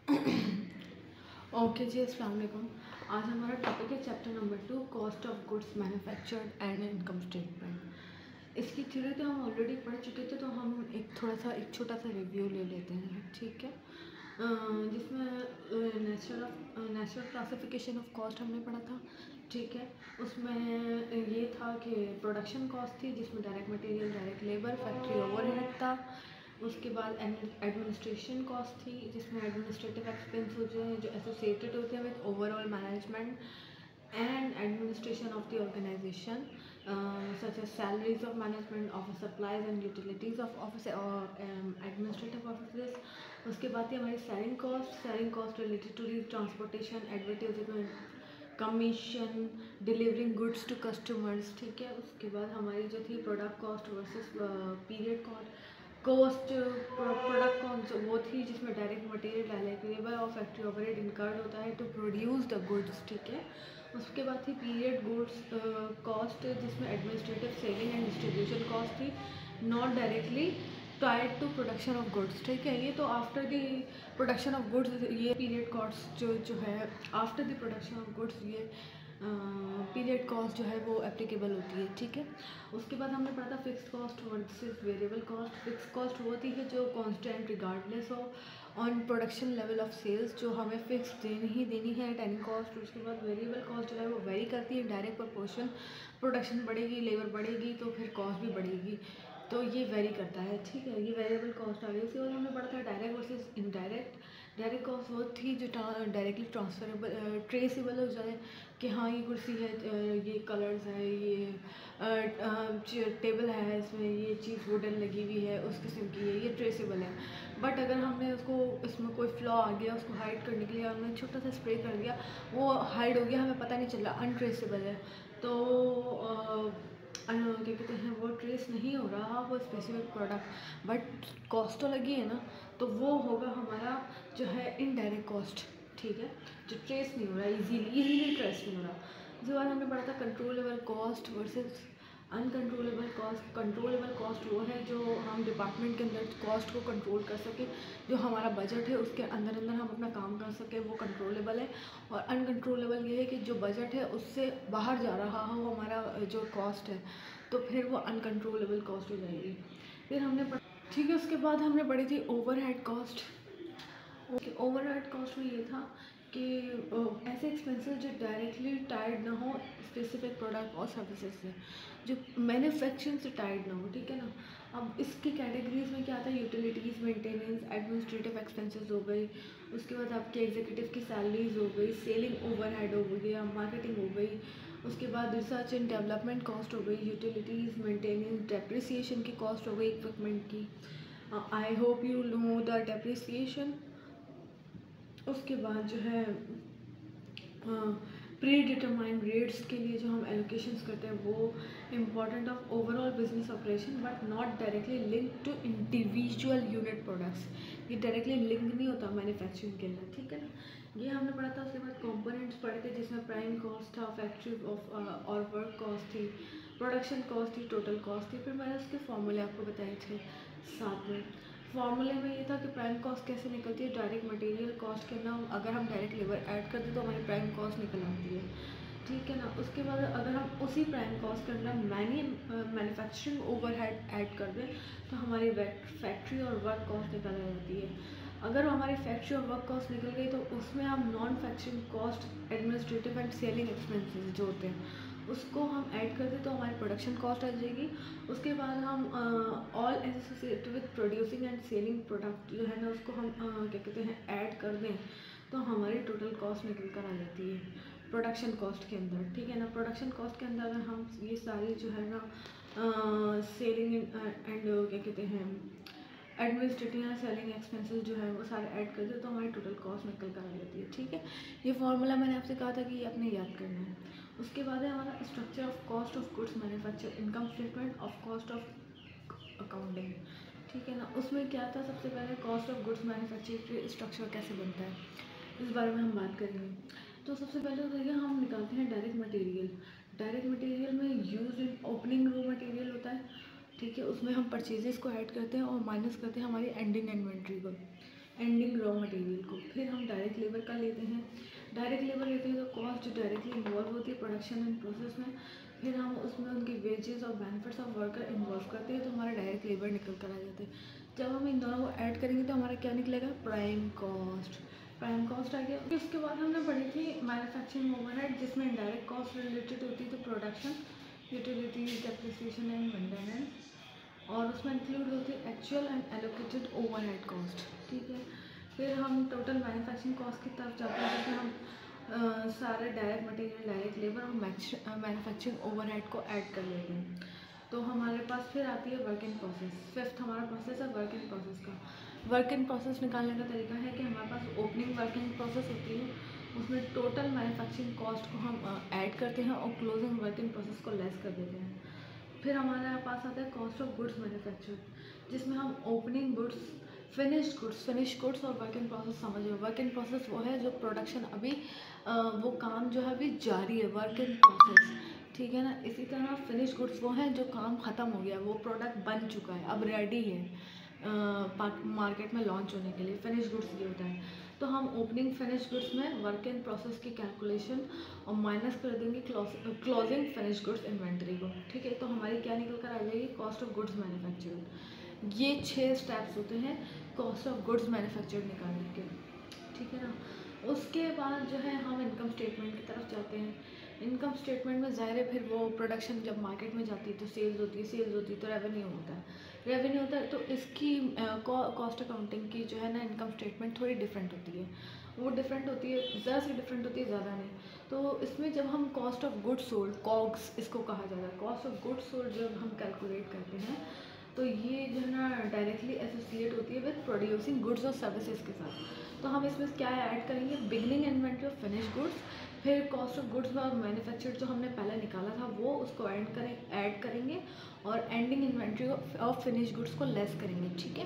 Okay जी, अस्सलाम वालेकुम। आज हमारा टॉपिक है chapter number 2, cost of goods manufactured and income statement. इसकी थ्योरी तो हम ऑलरेडी पढ़ चुके थे, तो हम एक छोटा सा रिव्यू ले लेते हैं, ठीक है। जिसमें नेचुरल क्लासिफिकेशन ऑफ कॉस्ट हमने पढ़ा था, ठीक है। उसमें ये था कि प्रोडक्शन कॉस्ट थी, जिसमें direct material, direct labour, factory overhead था। उसके बाद एडमिनिस्ट्रेशन कॉस्ट थी, जिसमें एडमिनिस्ट्रेटिव एक्सपेंस होते हैं जो एसोसिएटेड होते हैं with overall management and administration of the organisation, such as salaries of management, office supplies and utilities of office administrative offices. उसके बाद थी हमारी selling cost related to the transportation, advertisement, commission, delivering goods to customers, ठीक है। उसके बाद हमारी जो थी product cost versus period cost product cost वो थी, जिसमें डायरेक्ट मटेरियल, डायरेक्ट लेबर और फैक्ट्री ओवरहेड इनकर्ड होता है टू प्रोड्यूस द गुड्स, ठीक है। उसके बाद थी पीरियड गुड्स कॉस्ट, जिसमें administrative, selling and distribution cost थी, not directly tied to production of goods, ठीक है। ये तो after the production of goods, ये पीरियड कॉस्ट जो है after the production of goods, ये पीरियड कॉस्ट जो है वो एप्लीकेबल होती है, ठीक है। उसके बाद हमने पढ़ा था fixed cost versus variable cost. Fix cost वो होती है जो कांस्टेंट रिगार्डलेस हो on production level of sales, जो हमें फिक्स देनी है एट एनी कॉस्ट। उसके बाद वेरिएबल कॉस्ट जो है वो वेरी करती है डायरेक्ट प्रोपोर्शन, प्रोडक्शन बढ़ेगी, लेबर बढ़ेगी तो फिर कॉस्ट भी बढ़ेगी, तो ये वेरी करता है, ठीक है। ये वेरिएबल कॉस्ट आ गई। उसके बाद हमने पढ़ा था direct versus indirect. Direct cost वो थी जो डायरेक्टली ट्रांसफरेबल, ट्रेसेबल हो जाए कि हाँ ये कुर्सी है, ये कलर्स है, ये टेबल है, इसमें ये चीज़ वुडन लगी हुई है, उस किस्म की है, ये ट्रेसेबल है। बट अगर हमने उसको, इसमें कोई फ्लॉ आ गया, उसको हाइड करने के लिए हमने छोटा सा स्प्रे कर दिया, वो हाइड हो गया, हमें पता नहीं चला, अनट्रेसेबल है, तो क्या कहते हैं, वो ट्रेस नहीं हो रहा वो स्पेसिफिक प्रोडक्ट, बट कॉस्ट तो लगी है ना, तो वो होगा हमारा जो है इनडायरेक्ट कॉस्ट, ठीक है, जो ट्रेस नहीं हो रहा, इजीली ट्रेस नहीं हो रहा। उसके बाद हमने पढ़ा था controllable cost versus uncontrollable cost. Controllable cost वो है जो हम डिपार्टमेंट के अंदर कॉस्ट को कंट्रोल कर सकें, जो हमारा बजट है उसके अंदर अंदर हम अपना काम कर सकें, वो कंट्रोलेबल है। और अनकंट्रोलेबल ये है कि जो बजट है उससे बाहर जा रहा हो हमारा जो कॉस्ट है, तो फिर वो अनकंट्रोलेबल कॉस्ट हो जाएगी। फिर हमने ठीक है, उसके बाद हमने पढ़ी थी ओवरहेड कॉस्ट। ओवरहेड कॉस्ट में ये था कि ऐसे एक्सपेंसेस जो डायरेक्टली टाइड ना हो स्पेसिफिक प्रोडक्ट और सर्विसेज से, जो मैन्युफैक्चरिंग से टाइड ना हो, ठीक है ना। अब इसकी कैटेगरीज में क्या आता है, यूटिलिटीज़, मेंटेनेंस, एडमिनिस्ट्रेटिव एक्सपेंसेस हो गई, उसके बाद आपके एग्जीक्यूटिव की सैलरीज हो गई, सेलिंग ओवरहेड हो गई या मार्केटिंग हो गई, उसके बाद रिसर्च एंड डेवलपमेंट कॉस्ट हो गई, यूटिलिटीज़, मेंटेनेंस, डेप्रिसिएशन की कॉस्ट हो गई इक्विपमेंट की। I hope you know the depreciation. उसके बाद जो है प्री डिटरमाइंड रेट्स के लिए जो हम एलोकेशंस करते हैं वो important of overall business operation, but not directly link to individual unit products. ये डायरेक्टली लिंक नहीं होता मैन्युफैक्चरिंग के अंदर, ठीक है ना। ये हमने पढ़ा था। उसके बाद कंपोनेंट्स पढ़े थे, जिसमें प्राइम कॉस्ट था, फैक्ट्री ऑफ और वर्क कॉस्ट थी, प्रोडक्शन कॉस्ट थी, टोटल कॉस्ट थी। फिर मैंने उसके फॉर्मूले आपको बताए थे साथ में। फॉर्मूले में ये था कि प्राइम कॉस्ट कैसे निकलती है, डायरेक्ट मटेरियल कॉस्ट के ना अगर हम डायरेक्ट लेबर ऐड कर दें तो हमारी प्राइम कॉस्ट निकल आती है, ठीक है ना। उसके बाद अगर हम उसी प्राइम कॉस्ट के अंदर मैन्युफैक्चरिंग ओवरहेड ऐड कर दें तो हमारी फैक्ट्री और वर्क कॉस्ट निकल जाती है। अगर हमारी फैक्ट्री और वर्क कॉस्ट निकल गई तो उसमें हम non factoring cost, administrative and selling expenses जो होते हैं उसको हम ऐड कर दें तो हमारी प्रोडक्शन कॉस्ट आ जाएगी। उसके बाद हम all associated with producing and selling product जो है ना उसको हम क्या कहते हैं ऐड कर दें तो हमारी टोटल कॉस्ट निकल कर आ जाती है प्रोडक्शन कॉस्ट के अंदर, ठीक है ना। प्रोडक्शन कॉस्ट के अंदर अगर हम ये सारी जो है ना सेलिंग एंड क्या कहते हैं एडमिनिस्ट्रेटिव या सेलिंग एक्सपेंसेस जो है वो सारे ऐड कर दे तो हमारी टोटल कॉस्ट निकल कर आ जाती है, ठीक है। ये फार्मूला मैंने आपसे कहा था कि ये आपने याद करना है। उसके बाद है हमारा structure of cost of goods manufacture, income statement of cost of accounting, ठीक है ना। उसमें क्या था, सबसे पहले cost of goods manufacture structure कैसे बनता है इस बारे में हम बात करेंगे। तो सबसे पहले तो ये हम निकालते हैं डायरेक्ट मटेरियल। डायरेक्ट मटेरियल में use in opening raw material होता है, ठीक है। उसमें हम परचेजेस को ऐड करते हैं और माइनस करते हैं हमारी एंडिंग इन्वेंट्री को, एंडिंग रॉ मटेरियल को। फिर हम डायरेक्ट लेबर का लेते हैं। डायरेक्ट लेबर लेते हैं तो कॉस्ट जो डायरेक्टली इन्वॉल्व होती है प्रोडक्शन एंड प्रोसेस में, फिर हम उसमें उनकी वेजेस और बेनिफिट्स ऑफ वर्कर इन्वॉल्व करते हैं, तो हमारा डायरेक्ट लेबर निकल कर आ जाते हैं। जब हम इन दोनों को ऐड करेंगे तो हमारा क्या निकलेगा, प्राइम कॉस्ट। प्राइम कॉस्ट आ गया। फिर उसके बाद हमने पढ़ी थी मैन्युफैक्चरिंग ओवरहेड, जिसमें डायरेक्ट कॉस्ट रिलेटेड होती थी production, utilities, depreciation and maintenance, और उसमें इंक्लूड होती है actual and allocated overhead cost. ठीक है, फिर हम टोटल मैन्युफैक्चरिंग कॉस्ट की तरफ जाते हैं, जैसे हम सारे डायरेक्ट मटेरियल, डायरेक्ट लेबर और मैन्युफैक्चरिंग ओवरहेड को ऐड कर लेते हैं। तो हमारे पास फिर आती है वर्क इन प्रोसेस। फिफ्थ हमारा प्रोसेस है वर्क इन प्रोसेस का। वर्क इन प्रोसेस निकालने का तरीका है कि हमारे पास ओपनिंग वर्क इन प्रोसेस होती है, उसमें टोटल मैन्युफैक्चरिंग कॉस्ट को हम ऐड करते हैं और क्लोजिंग वर्क इन प्रोसेस को लेस कर देते हैं। फिर हमारे पास आता है कॉस्ट ऑफ गुड्स मैन्युफैक्चर्ड, जिसमें हम ओपनिंग गुड्स, फिनिश गुड्स और वर्क इन प्रोसेस समझो। वर्क इन प्रोसेस वो है जो प्रोडक्शन अभी वो काम जो है अभी जारी है, वर्क इन प्रोसेस। ठीक है ना। इसी तरह फिनिश गुड्स वो हैं जो काम ख़त्म हो गया, वो प्रोडक्ट बन चुका है, अब रेडी है मार्केट में लॉन्च होने के लिए। फिनिश गुड्स ये होता है। तो हम ओपनिंग फिनिश गुड्स में वर्क इन प्रोसेस की कैलकुलेशन और माइनस कर देंगे क्लोजिंग फिनिश गुड्स इन्वेंट्री को। ठीक है, तो हमारी क्या निकल कर आ जाएगी, कॉस्ट ऑफ गुड्स मैन्युफैक्चर्ड। ये 6 स्टेप्स होते हैं कॉस्ट ऑफ गुड्स मैन्युफैक्चर्ड निकालने के। ठीक है ना। उसके बाद जो है हम इनकम स्टेटमेंट की तरफ जाते हैं। इनकम स्टेटमेंट में ज़ाहिर है फिर वो प्रोडक्शन जब मार्केट में जाती है तो सेल्स होती है तो रेवेन्यू होता है। तो इसकी कॉस्ट अकाउंटिंग की जो है ना इनकम स्टेटमेंट थोड़ी डिफरेंट होती है। वो डिफरेंट होती है, ज़रा सी डिफरेंट होती है, ज़्यादा नहीं। तो इसमें जब हम cost of goods sold, COGS इसको कहा जाता है, कॉस्ट ऑफ गुड्स सोल्ड जब हम कैलकुलेट करते हैं तो ये जो है ना डायरेक्टली एसोसिएट होती है विद प्रोड्यूसिंग गुड्स और सर्विसेज के साथ। तो हम इसमें क्या ऐड करेंगे, beginning inventory of finish goods, फिर कॉस्ट ऑफ गुड्स और मैन्युफैक्चर्ड जो हमने पहले निकाला था वो उसको ऐड करेंगे और ending inventory of finish goods को लेस करेंगे। ठीक है।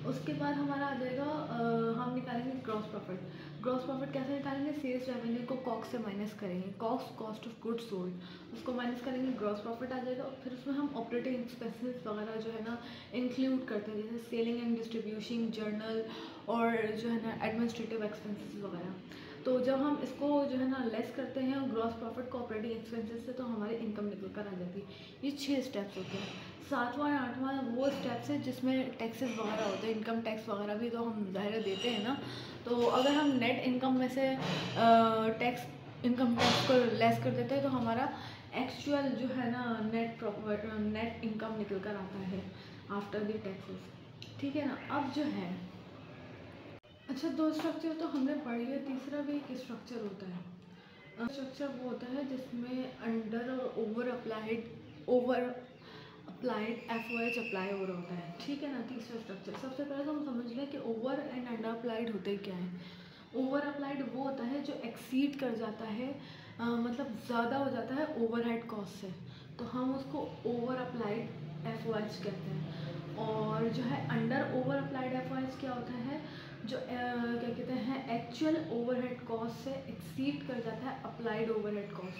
उसके बाद हमारा आ जाएगा हम निकालेंगे ग्रॉस प्रॉफिट। ग्रॉस प्रॉफिट कैसे निकालेंगे, सेल्स रेवेन्यू को कॉस्ट से माइनस करेंगे, कॉस्ट ऑफ गुड्स सोल्ड, उसको माइनस करेंगे, ग्रॉस प्रॉफिट आ जाएगा। फिर उसमें हम ऑपरेटिंग एक्सपेंसेस वगैरह जो है ना इंक्लूड करते हैं, जैसे सेलिंग एंड डिस्ट्रीब्यूशन, जर्नल और जो है ना एडमिनिस्ट्रेटिव एक्सपेंसेस वगैरह। तो जब हम इसको जो है ना लेस करते हैं ग्रॉस प्रॉफिट को ऑपरेटिंग एक्सपेंसेस से, तो हमारी इनकम निकल कर आ जाती है। ये 6 स्टेप्स होते हैं। 7वां या 8वां वो स्टेप्स है जिसमें टैक्सेस वगैरह होते हैं, इनकम टैक्स वगैरह भी तो हम ज़ाहिर देते हैं ना। तो अगर हम नेट इनकम में से इनकम टैक्स को लेस कर देते हैं तो हमारा एक्चुअल जो है ना नेट इनकम निकल कर आता है आफ्टर द टैक्सेस। ठीक है ना। अब जो है अच्छा 2 स्ट्रक्चर तो हमने पढ़ लिया, तीसरा भी एक स्ट्रक्चर होता है। स्ट्रक्चर वो होता है जिसमें अंडर और ओवर अप्लाइड FOH अप्लाई हो रहा होता है। ठीक है ना। तीसरा स्ट्रक्चर, सबसे पहले तो हम समझ लें कि ओवर एंड अंडर अप्लाइड होते क्या है। ओवर अप्लाइड वो होता है जो एक्सीड कर जाता है, मतलब ज़्यादा हो जाता है ओवरहेड कॉस्ट से, तो हम उसको ओवर अप्लाइड FOH कहते हैं। और जो है अंडर ओवर अप्लाइड FOH क्या होता है, जो क्या कहते हैं एक्चुअल ओवरहेड कॉस्ट से एक्सीड कर जाता है अप्लाइड ओवरहेड कॉस्ट।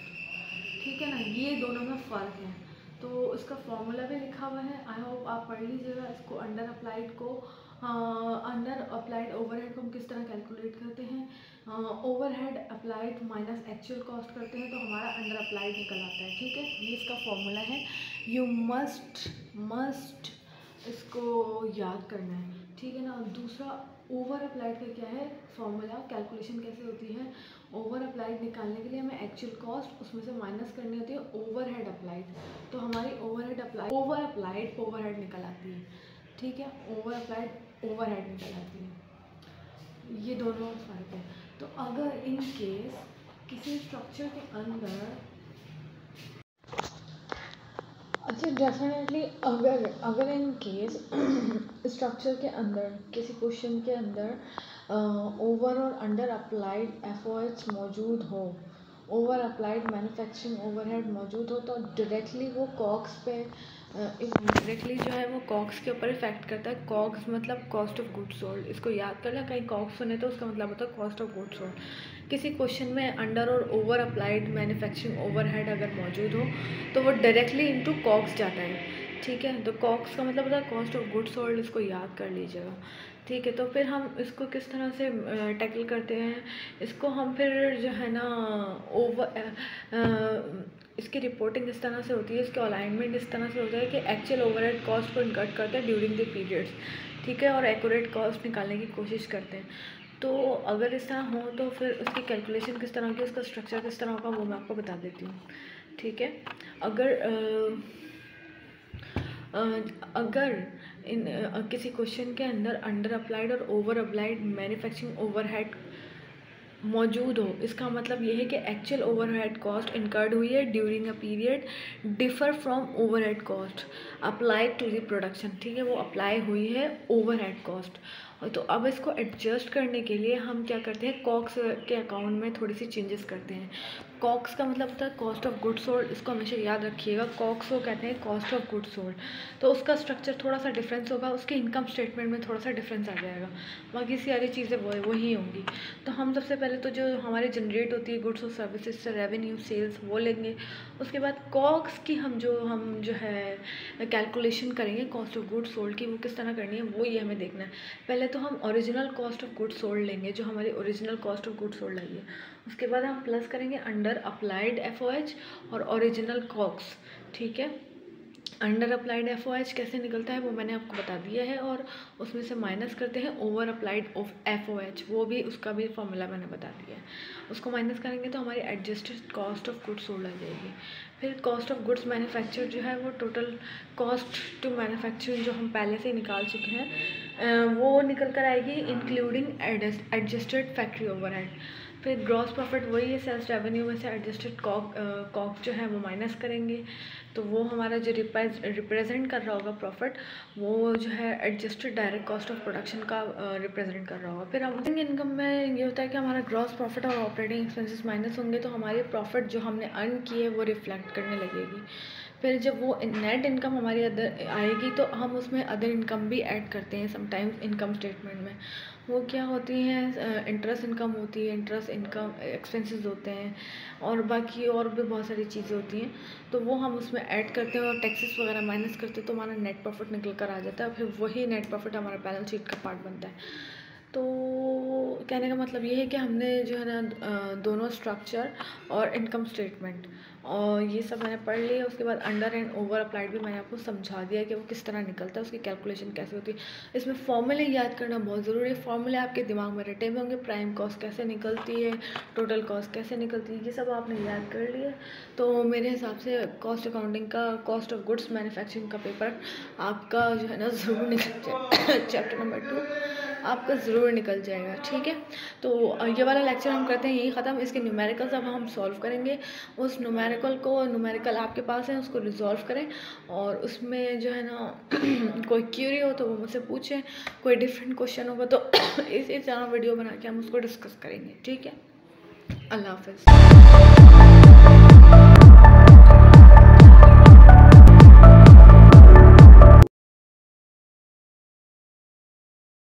ठीक है ना। ये दोनों में फ़र्क है, तो इसका फॉर्मूला भी लिखा हुआ है, आई होप आप पढ़ लीजिएगा इसको। अंडर अप्लाइड ओवरहेड को हम किस तरह कैलकुलेट करते हैं, overhead applied minus actual cost करते हैं तो हमारा अंडर अप्लाइड निकल आता है। ठीक है, ये इसका फॉर्मूला है, यू मस्ट इसको याद करना है। ठीक है ना। दूसरा ओवर अप्लाइड का क्या है फॉर्मूला, कैलकुलेशन कैसे होती है, ओवर अप्लाइड निकालने के लिए हमें एक्चुअल कॉस्ट उसमें से माइनस करनी होती है ओवरहेड अप्लाइड, तो हमारी ओवर अप्लाइड ओवरहेड निकल आती है। ठीक है, ओवर अप्लाइड ओवरहेड निकल आती है। ये दोनों फर्क है। तो अगर इन केस किसी स्ट्रक्चर के अंदर, अच्छा डेफिनेटली अगर इन केस स्ट्रक्चर के अंदर किसी क्वेश्चन के अंदर ओवर और अंडर अप्लाइड FOH मौजूद हो, ओवर अप्लाइड मैन्युफैक्चरिंग ओवरहेड मौजूद हो, तो डायरेक्टली वो कॉग्स पे डायरेक्टली जो है वो कॉग्स के ऊपर इफेक्ट करता है। कॉग्स मतलब कॉस्ट ऑफ गुड्स सोल्ड, इसको याद कर लें, कहीं कॉग्स सुने तो उसका मतलब होता है कॉस्ट ऑफ गुड्स सोल्ड। किसी क्वेश्चन में अंडर और ओवर अप्लाइड मैन्युफैक्चरिंग ओवरहेड अगर मौजूद हो तो वो डायरेक्टली इनटू कॉग्स जाता है। ठीक है, तो कॉग्स का मतलब होता है कॉस्ट ऑफ गुड्स सोल्ड, इसको याद कर लीजिएगा। ठीक है। तो फिर हम इसको किस तरह से टैकल करते हैं, इसको हम फिर जो है ना इसकी रिपोर्टिंग इस तरह से होती है, इसके अलाइनमेंट इस तरह से होता है कि एक्चुअल ओवरहेड कॉस्ट को इनकट करते हैं ड्यूरिंग द पीरियड्स, ठीक है, और एक्यूरेट कॉस्ट निकालने की कोशिश करते हैं। तो अगर इस तरह हो तो फिर उसकी कैलकुलेशन किस तरह की, उसका स्ट्रक्चर किस तरह का, वो मैं आपको बता देती हूँ, ठीक है। अगर किसी क्वेश्चन के अंदर अंडर अप्लाइड और ओवर अप्लाइड मैन्युफैक्चरिंग ओवरहेड मौजूद हो, इसका मतलब ये है कि एक्चुअल ओवरहेड कॉस्ट इनकर्ड हुई है during a period differ from overhead cost applied to the production, ठीक है, वो अप्लाई हुई है ओवरहेड कॉस्ट। तो अब इसको एडजस्ट करने के लिए हम क्या करते हैं, कॉक्स के अकाउंट में थोड़ी सी चेंजेस करते हैं। कॉक्स का मतलब होता है कॉस्ट ऑफ गुड्स सोल्ड, इसको हमेशा याद रखिएगा, कॉक्स को कहते हैं कॉस्ट ऑफ गुड्स सोल्ड। तो उसका स्ट्रक्चर थोड़ा सा डिफरेंस होगा, उसके इनकम स्टेटमेंट में थोड़ा सा डिफरेंस आ जाएगा, बाकी सारी चीज़ें वही होंगी। तो हम सबसे पहले तो जो हमारे जनरेट होती है गुड्स और सर्विसेज से रेवेन्यू सेल्स वो लेंगे, उसके बाद कॉक्स की हम जो है कैलकुलेशन करेंगे कॉस्ट ऑफ गुड्स सोल्ड की, वो किस तरह करनी है वो ये हमें देखना है। पहले तो हम original cost of goods sold लेंगे, जो हमारी original cost of goods sold I है, उसके बाद हम प्लस करेंगे अंडर अप्लाइड एफओएच और ओरिजिनल कॉक्स, ठीक है। अंडर अप्लाइड एफओएच कैसे निकलता है वो मैंने आपको बता दिया है, और उसमें से माइनस करते हैं ओवर अप्लाइड ऑफ एफओएच, वो भी उसका भी फॉर्मूला मैंने बता दिया है। उसको माइनस करेंगे तो हमारी adjusted cost of goods sold आ जाएगी। फिर कॉस्ट ऑफ गुड्स मैन्युफैक्चर जो है वो टोटल कॉस्ट टू मैन्युफैक्चरिंग जो हम पहले से निकाल चुके हैं वो निकल कर आएगी इंक्लूडिंग एडजस्टेड फैक्ट्री ओवरहेड। फिर ग्रॉस प्रॉफिट वही है, सेल्स रेवेन्यू में से एडजस्टेड कॉक जो है वो माइनस करेंगे, तो वो हमारा जो रिप्रेजेंट कर रहा होगा प्रॉफिट, वो जो है adjusted direct cost of production का रिप्रेजेंट कर रहा होगा। फिर हम इनकम में ये होता है कि हमारा ग्रॉस प्रॉफिट और ऑपरेटिंग एक्सपेंसेस माइनस होंगे, तो हमारी प्रॉफिट जो हमने अर्न की है वो रिफ्लेक्ट करने लगेगी। फिर जब वो नेट इनकम हमारी अदर आएगी तो हम उसमें अदर इनकम भी ऐड करते हैं समटाइम्स इनकम स्टेटमेंट में। वो क्या होती हैं, इंटरेस्ट इनकम होती है, इंटरेस्ट इनकम एक्सपेंसेस होते हैं, और बाकी और भी बहुत सारी चीज़ें होती हैं, तो वो हम उसमें ऐड करते हैं और टैक्सेस वगैरह माइनस करते हैं, तो हमारा नेट प्रॉफिट निकल कर आ जाता है। फिर वही नेट प्रॉफिट हमारा बैलेंस शीट का पार्ट बनता है। तो कहने का मतलब ये है कि हमने जो है ना दोनों स्ट्रक्चर और इनकम स्टेटमेंट और ये सब मैंने पढ़ लिया। उसके बाद अंडर एंड ओवर अप्लाइड भी मैंने आपको समझा दिया कि वो किस तरह निकलता है, उसकी कैलकुलेशन कैसे होती है। इसमें फॉर्मूले याद करना बहुत ज़रूरी है, फॉर्मूले आपके दिमाग में रटे हुए होंगे, प्राइम कॉस्ट कैसे निकलती है, टोटल कॉस्ट कैसे निकलती है, ये सब आपने याद कर लिया। तो मेरे हिसाब से कॉस्ट अकाउंटिंग का कॉस्ट ऑफ गुड्स मैन्युफैक्चरिंग का पेपर आपका जो है ना ज़रूर निकल जाए चैप्टर नंबर 2 आपका ज़रूर निकल जाएगा, ठीक है। तो ये वाला लेक्चर हम करते हैं यही ख़त्म। इसके न्यूमेरिकल्स अब हम सॉल्व करेंगे। उस न्यूमेरिकल आपके पास है उसको रिजॉल्व करें, और उसमें जो है ना कोई क्यूरी हो तो वो मुझसे पूछें, कोई डिफरेंट क्वेश्चन होगा तो इसी तरह वीडियो बना के हम उसको डिस्कस करेंगे, ठीक है। अल्लाह हाफ़िज़।